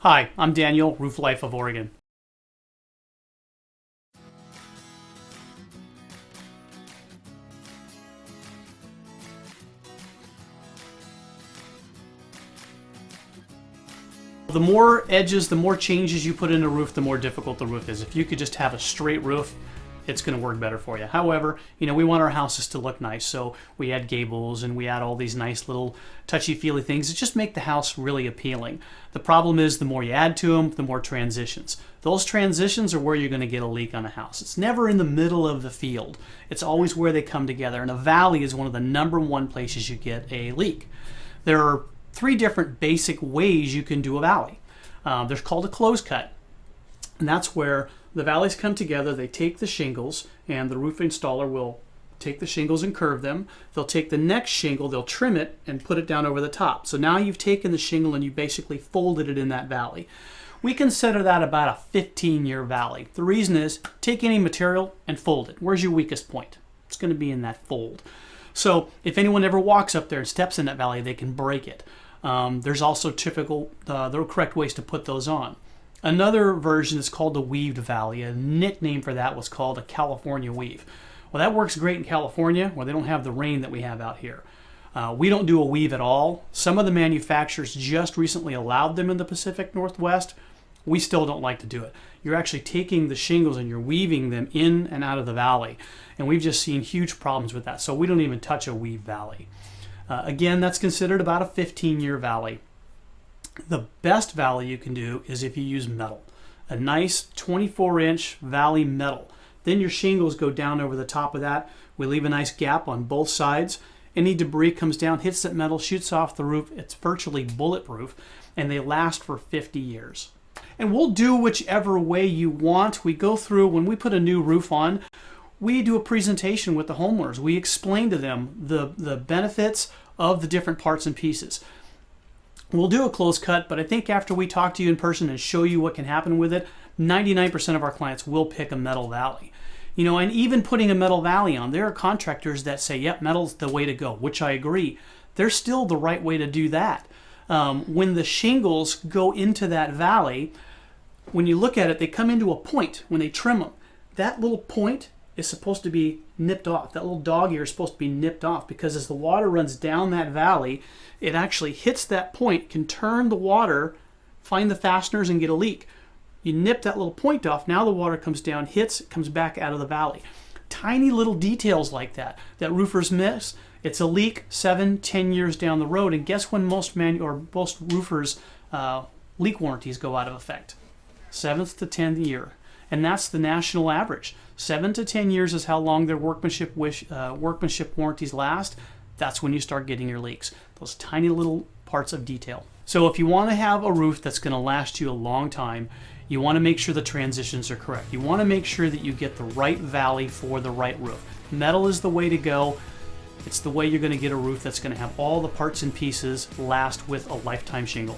Hi, I'm Daniel, Roof Life of Oregon. The more edges, the more changes you put in a roof, the more difficult the roof is. If you could just have a straight roof, it's going to work better for you. However, we want our houses to look nice, so we add gables and we add all these nice little touchy-feely things that just make the house really appealing. The problem is the more you add to them, the more transitions. Those transitions are where you're going to get a leak on a house. It's never in the middle of the field. It's always where they come together, and a valley is one of the #1 places you get a leak. There are 3 different basic ways you can do a valley. There's called a close cut, and that's where the valleys come together. They take the shingles, and the roof installer will take the shingles and curve them. They'll take the next shingle, they'll trim it and put it down over the top. So now you've taken the shingle and you basically folded it in that valley. We consider that about a 15-year valley. The reason is, take any material and fold it. Where's your weakest point? It's going to be in that fold. So if anyone ever walks up there and steps in that valley, they can break it. There's also the correct ways to put those on. Another version is called the weaved valley. A nickname for that was called a California weave. Well, that works great in California where they don't have the rain that we have out here. We don't do a weave at all. Some of the manufacturers just recently allowed them in the Pacific Northwest. We still don't like to do it. You're actually taking the shingles and you're weaving them in and out of the valley. And we've just seen huge problems with that. So we don't even touch a weave valley. Again, that's considered about a 15-year valley. The best valley you can do is if you use metal. A nice 24-inch valley metal. Then your shingles go down over the top of that. We leave a nice gap on both sides. Any debris comes down, hits that metal, shoots off the roof. It's virtually bulletproof, and they last for 50 years. And we'll do whichever way you want. We go through, when we put a new roof on, we do a presentation with the homeowners. We explain to them the benefits of the different parts and pieces. We'll do a close cut, but I think after we talk to you in person and show you what can happen with it, 99% of our clients will pick a metal valley. And even putting a metal valley on, there are contractors that say, yep, metal's the way to go, which I agree. They're still the right way to do that. When the shingles go into that valley, when you look at it, they come into a point when they trim them. That little point is supposed to be nipped off. That little dog ear is supposed to be nipped off, because as the water runs down that valley, it actually hits that point, can turn the water, find the fasteners, and get a leak. You nip that little point off, now the water comes down, hits, comes back out of the valley. Tiny little details like that roofers miss. It's a leak 7-10 years down the road, and guess when most roofers leak warranties go out of effect? 7th to 10th year. And that's the national average. 7 to 10 years is how long their workmanship warranties last. That's when you start getting your leaks. Those tiny little parts of detail. So if you want to have a roof that's going to last you a long time, you want to make sure the transitions are correct. You want to make sure that you get the right valley for the right roof. Metal is the way to go. It's the way you're going to get a roof that's going to have all the parts and pieces last with a lifetime shingle.